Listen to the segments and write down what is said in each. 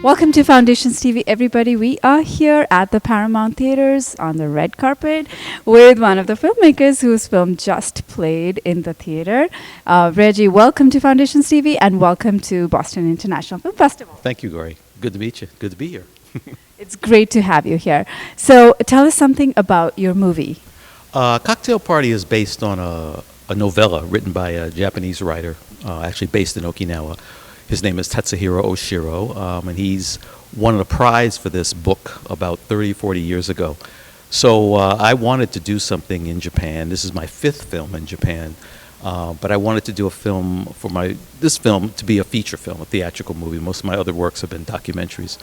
Welcome to Foundations TV, everybody. We are here at the Paramount Theaters on the red carpet with one of the filmmakers whose film just played in the theater. Reggie, welcome to Foundations TV and welcome to Boston International Film Festival. Thank you, Gori. Good to meet you. Good to be here. It's great to have you here. So tell us something about your movie. Cocktail Party is based on a novella written by a Japanese writer, actually based in Okinawa. His name is Tatsuhiro Oshiro, and he's won a prize for this book about 30, 40 years ago. So I wanted to do something in Japan. This is my fifth film in Japan, but I wanted to do a film for this film to be a feature film, a theatrical movie. Most of my other works have been documentaries.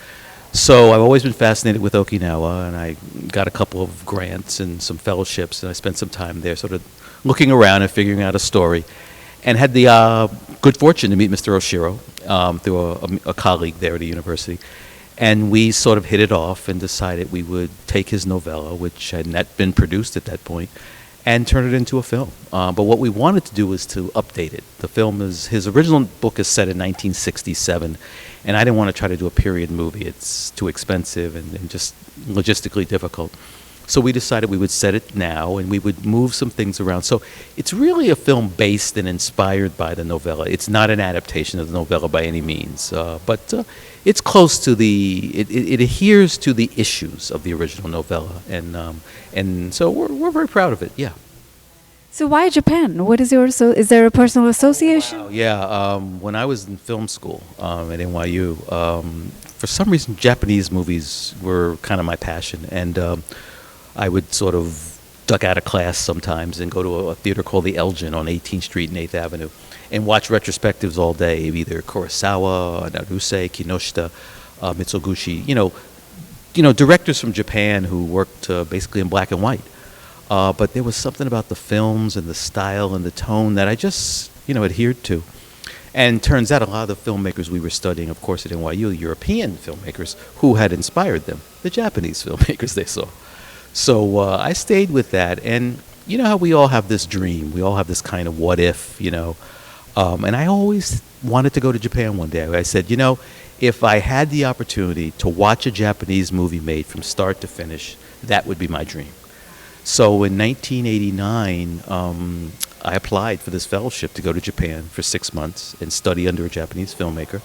So I've always been fascinated with Okinawa, and I got a couple of grants and some fellowships, and I spent some time there sort of looking around and figuring out a story. And had the good fortune to meet Mr. Oshiro through a colleague there at the university. And we sort of hit it off and decided we would take his novella, which had not been produced at that point, and turn it into a film. But what we wanted to do was to update it. The film his original book is set in 1967, and I didn't want to try to do a period movie. It's too expensive and just logistically difficult. So we decided we would set it now and we would move some things around. So it's really a film based and inspired by the novella. It's not an adaptation of the novella by any means, but it's close to it adheres to the issues of the original novella. And so we're very proud of it, yeah. So why Japan? What is is there a personal association? Wow, yeah, when I was in film school at NYU, for some reason Japanese movies were kind of my passion. And I would sort of duck out of class sometimes and go to a theater called the Elgin on 18th Street and 8th Avenue and watch retrospectives all day, either Kurosawa, Naruse, Kinoshita, Mitsuguchi, directors from Japan who worked basically in black and white. But there was something about the films and the style and the tone that I just, adhered to. And turns out a lot of the filmmakers we were studying, of course, at NYU, European filmmakers who had inspired them, the Japanese filmmakers they saw. So I stayed with that, and you know how we all have this dream, we all have this kind of what if, and I always wanted to go to Japan one day. I said, if I had the opportunity to watch a Japanese movie made from start to finish, that would be my dream. So in 1989, I applied for this fellowship to go to Japan for 6 months and study under a Japanese filmmaker,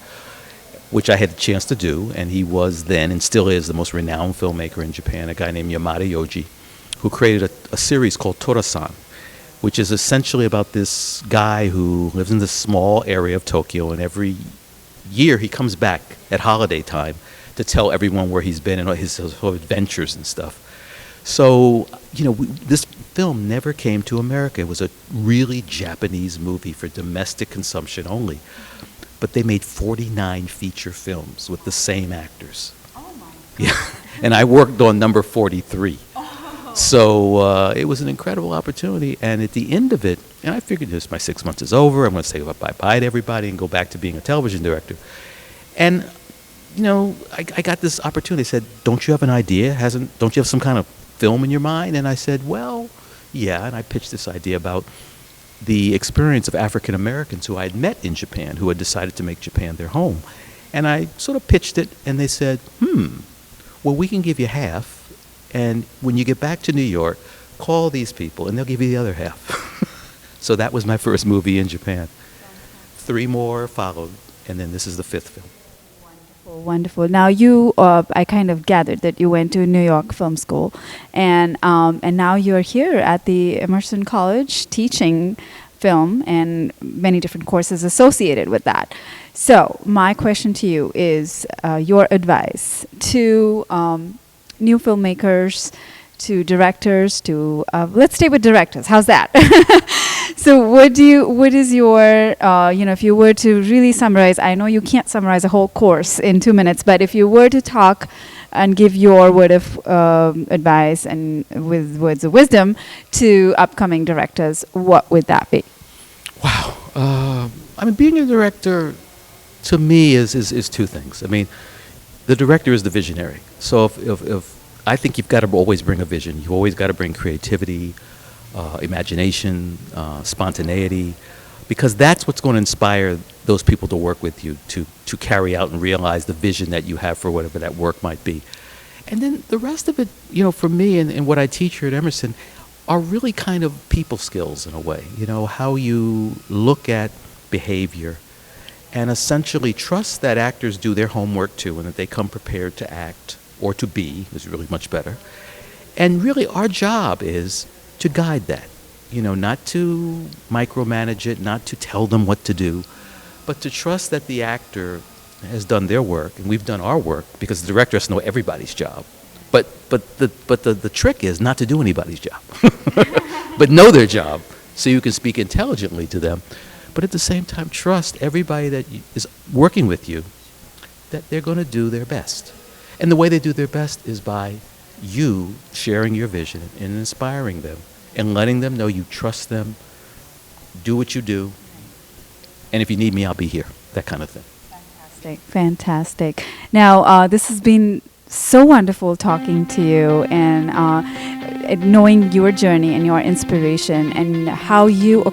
which I had the chance to do, and he was then and still is the most renowned filmmaker in Japan, a guy named Yamada Yoji, who created a series called Torasan, which is essentially about this guy who lives in this small area of Tokyo, and every year he comes back at holiday time to tell everyone where he's been and his sort of adventures and stuff. So, this film never came to America. It was a really Japanese movie for domestic consumption only. But they made 49 feature films with the same actors. Oh my God. Yeah, and I worked on number 43. Oh. So it was an incredible opportunity. And at the end of it, and I figured my 6 months is over. I'm going to say bye-bye to everybody and go back to being a television director. And, I got this opportunity. They said, don't you have an idea? Don't you have some kind of film in your mind? And I said, well, yeah. And I pitched this idea about the experience of African Americans who I had met in Japan, who had decided to make Japan their home. And I sort of pitched it, and they said, well, we can give you half, and when you get back to New York, call these people, and they'll give you the other half. So that was my first movie in Japan. 3 more followed, and then this is the 5th film. Wonderful. Now I kind of gathered that you went to New York Film School, and now you're here at the Emerson College teaching film and many different courses associated with that. So my question to you is your advice to new filmmakers, to directors, to let's stay with directors. How's that? So what is your, if you were to really summarize, I know you can't summarize a whole course in 2 minutes, but if you were to talk and give your word of advice and with words of wisdom to upcoming directors, what would that be? Wow. Being a director to me is 2 things. The director is the visionary. So if I think you've got to always bring a vision. You've always got to bring creativity, imagination, spontaneity, because that's what's going to inspire those people to work with you to carry out and realize the vision that you have for whatever that work might be. And then the rest of it, for me and what I teach here at Emerson are really kind of people skills in a way. How you look at behavior and essentially trust that actors do their homework too and that they come prepared to act or to be is really much better. And really our job is to guide that, not to micromanage it, not to tell them what to do, but to trust that the actor has done their work and we've done our work because the director has to know everybody's job. But the trick is not to do anybody's job, but know their job so you can speak intelligently to them. But at the same time, trust everybody that is working with you that they're going to do their best. And the way they do their best is by you sharing your vision and inspiring them and letting them know you trust them, do what you do, and if you need me, I'll be here, that kind of thing. Fantastic. Now, this has been so wonderful talking to you and knowing your journey and your inspiration and how you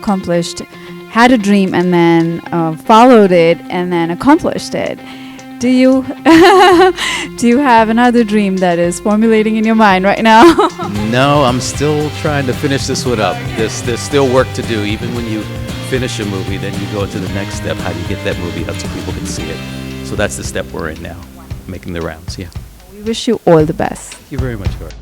had a dream and then followed it and then accomplished it. Do you have another dream that is formulating in your mind right now? No, I'm still trying to finish this one up. There's still work to do. Even when you finish a movie, then you go to the next step. How do you get that movie out so people can see it? So that's the step we're in now, making the rounds. Yeah. We wish you all the best. Thank you very much, Gordon.